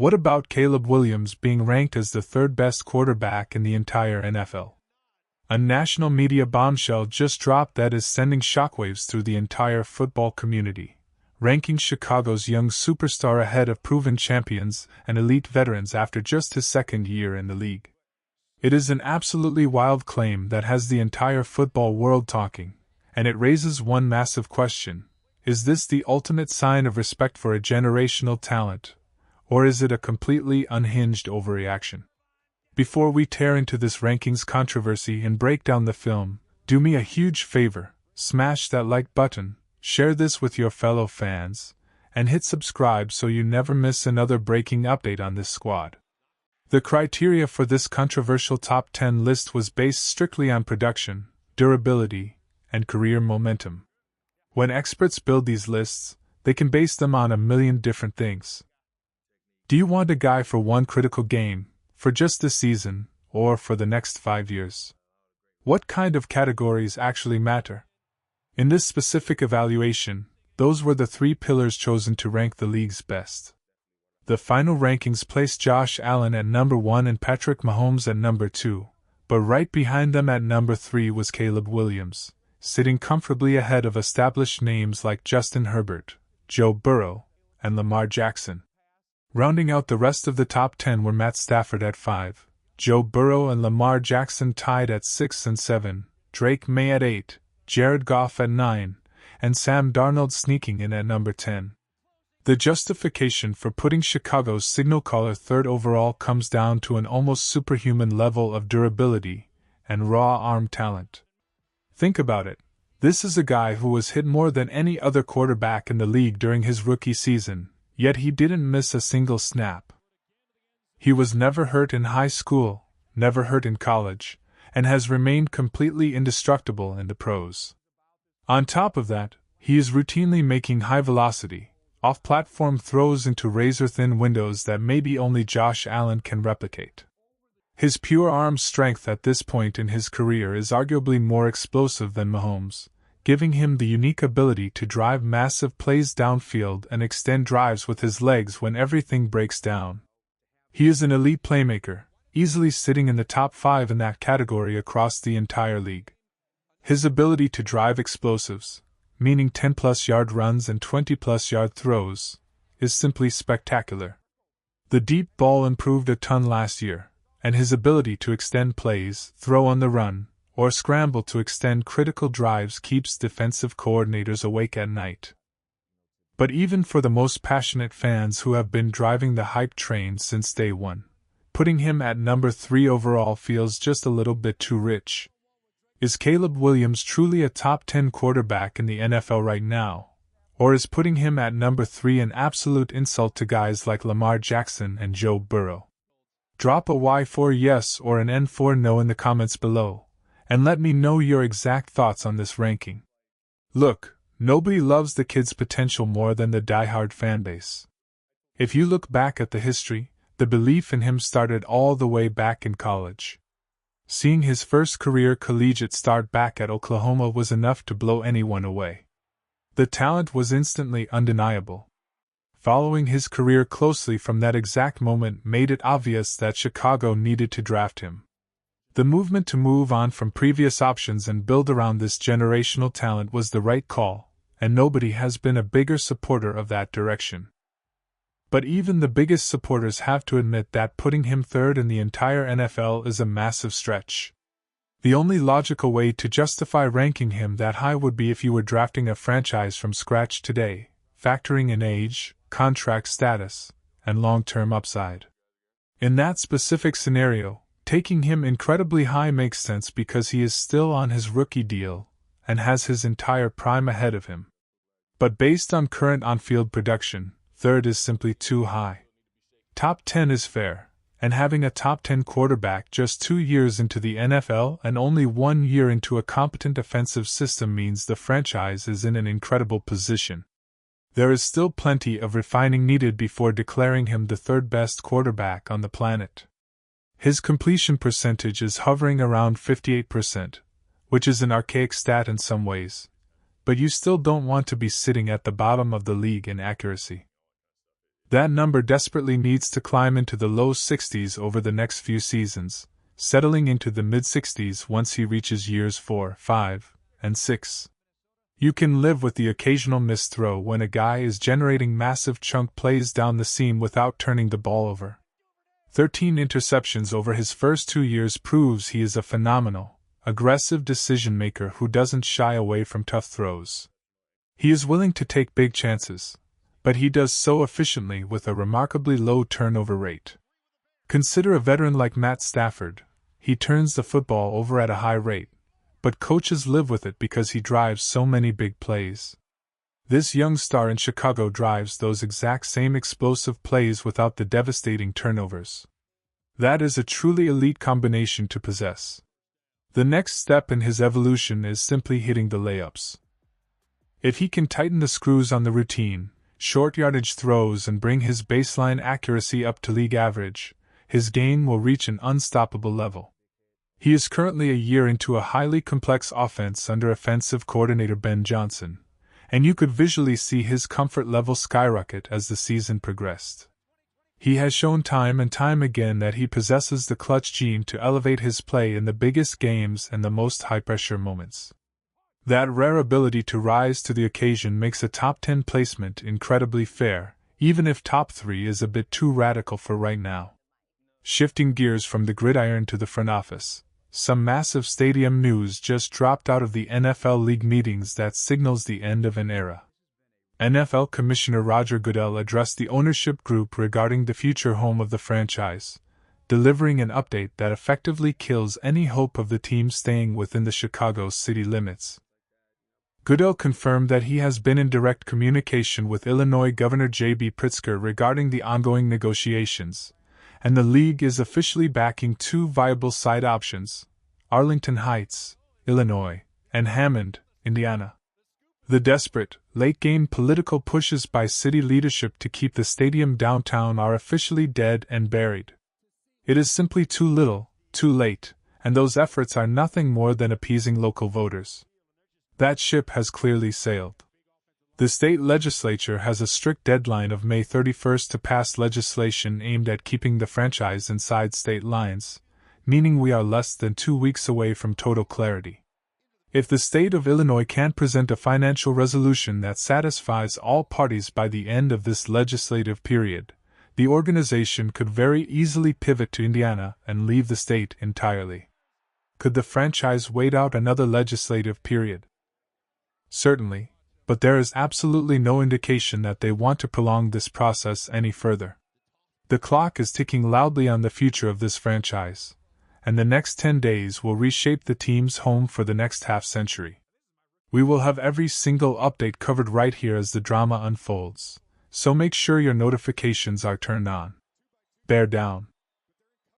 What about Caleb Williams being ranked as the third best quarterback in the entire NFL? A national media bombshell just dropped that is sending shockwaves through the entire football community, ranking Chicago's young superstar ahead of proven champions and elite veterans after just his second year in the league. It is an absolutely wild claim that has the entire football world talking, and it raises one massive question: is this the ultimate sign of respect for a generational talent, or is it a completely unhinged overreaction? Before we tear into this rankings controversy and break down the film, do me a huge favor, smash that like button, share this with your fellow fans, and hit subscribe so you never miss another breaking update on this squad. The criteria for this controversial top 10 list was based strictly on production, durability, and career momentum. When experts build these lists, they can base them on a million different things. Do you want a guy for one critical game, for just this season, or for the next 5 years? What kind of categories actually matter? In this specific evaluation, those were the 3 pillars chosen to rank the league's best. The final rankings placed Josh Allen at number 1 and Patrick Mahomes at number 2, but right behind them at number 3 was Caleb Williams, sitting comfortably ahead of established names like Justin Herbert, Joe Burrow, and Lamar Jackson. Rounding out the rest of the top 10 were Matt Stafford at 5, Joe Burrow and Lamar Jackson tied at 6 and 7, Drake May at 8, Jared Goff at 9, and Sam Darnold sneaking in at number 10. The justification for putting Chicago's signal caller third overall comes down to an almost superhuman level of durability and raw arm talent. Think about it. This is a guy who was hit more than any other quarterback in the league during his rookie season, yet he didn't miss a single snap. He was never hurt in high school, never hurt in college, and has remained completely indestructible in the pros. On top of that, he is routinely making high-velocity, off-platform throws into razor-thin windows that maybe only Josh Allen can replicate. His pure arm strength at this point in his career is arguably more explosive than Mahomes, giving him the unique ability to drive massive plays downfield and extend drives with his legs when everything breaks down. He is an elite playmaker, easily sitting in the top 5 in that category across the entire league. His ability to drive explosives, meaning 10-plus yard runs and 20-plus yard throws, is simply spectacular. The deep ball improved a ton last year, and his ability to extend plays, throw on the run, or scramble to extend critical drives keeps defensive coordinators awake at night. But even for the most passionate fans who have been driving the hype train since day one, putting him at number 3 overall feels just a little bit too rich. Is Caleb Williams truly a top 10 quarterback in the NFL right now, or is putting him at number 3 an absolute insult to guys like Lamar Jackson and Joe Burrow? Drop a Y for yes or an N for no in the comments below, and let me know your exact thoughts on this ranking. Look, nobody loves the kid's potential more than the diehard fanbase. If you look back at the history, the belief in him started all the way back in college. Seeing his first career collegiate start back at Oklahoma was enough to blow anyone away. The talent was instantly undeniable. Following his career closely from that exact moment made it obvious that Chicago needed to draft him. The movement to move on from previous options and build around this generational talent was the right call, and nobody has been a bigger supporter of that direction. But even the biggest supporters have to admit that putting him third in the entire NFL is a massive stretch. The only logical way to justify ranking him that high would be if you were drafting a franchise from scratch today, factoring in age, contract status, and long-term upside. In that specific scenario, taking him incredibly high makes sense because he is still on his rookie deal and has his entire prime ahead of him. But based on current on-field production, third is simply too high. Top 10 is fair, and having a top 10 quarterback just 2 years into the NFL and only 1 year into a competent offensive system means the franchise is in an incredible position. There is still plenty of refining needed before declaring him the third best quarterback on the planet. His completion percentage is hovering around 58%, which is an archaic stat in some ways, but you still don't want to be sitting at the bottom of the league in accuracy. That number desperately needs to climb into the low 60s over the next few seasons, settling into the mid-60s once he reaches years 4, 5, and 6. You can live with the occasional missed throw when a guy is generating massive chunk plays down the seam without turning the ball over. 13 interceptions over his first 2 years proves he is a phenomenal, aggressive decision-maker who doesn't shy away from tough throws. He is willing to take big chances, but he does so efficiently with a remarkably low turnover rate. Consider a veteran like Matt Stafford. He turns the football over at a high rate, but coaches live with it because he drives so many big plays. This young star in Chicago drives those exact same explosive plays without the devastating turnovers. That is a truly elite combination to possess. The next step in his evolution is simply hitting the layups. If he can tighten the screws on the routine, short yardage throws and bring his baseline accuracy up to league average, his game will reach an unstoppable level. He is currently a year into a highly complex offense under offensive coordinator Ben Johnson, and you could visually see his comfort level skyrocket as the season progressed. He has shown time and time again that he possesses the clutch gene to elevate his play in the biggest games and the most high-pressure moments. That rare ability to rise to the occasion makes a top 10 placement incredibly fair, even if top 3 is a bit too radical for right now. Shifting gears from the gridiron to the front office, some massive stadium news just dropped out of the NFL league meetings that signals the end of an era. NFL Commissioner Roger Goodell addressed the ownership group regarding the future home of the franchise, delivering an update that effectively kills any hope of the team staying within the Chicago city limits. Goodell confirmed that he has been in direct communication with Illinois Governor J.B. Pritzker regarding the ongoing negotiations, and the league is officially backing 2 viable site options, Arlington Heights, Illinois, and Hammond, Indiana. The desperate, late-game political pushes by city leadership to keep the stadium downtown are officially dead and buried. It is simply too little, too late, and those efforts are nothing more than appeasing local voters. That ship has clearly sailed. The state legislature has a strict deadline of May 31st to pass legislation aimed at keeping the franchise inside state lines, meaning we are less than 2 weeks away from total clarity. If the state of Illinois can't present a financial resolution that satisfies all parties by the end of this legislative period, the organization could very easily pivot to Indiana and leave the state entirely. Could the franchise wait out another legislative period? Certainly. But there is absolutely no indication that they want to prolong this process any further. The clock is ticking loudly on the future of this franchise, and the next 10 days will reshape the team's home for the next half-century. We will have every single update covered right here as the drama unfolds, so make sure your notifications are turned on. Bear down.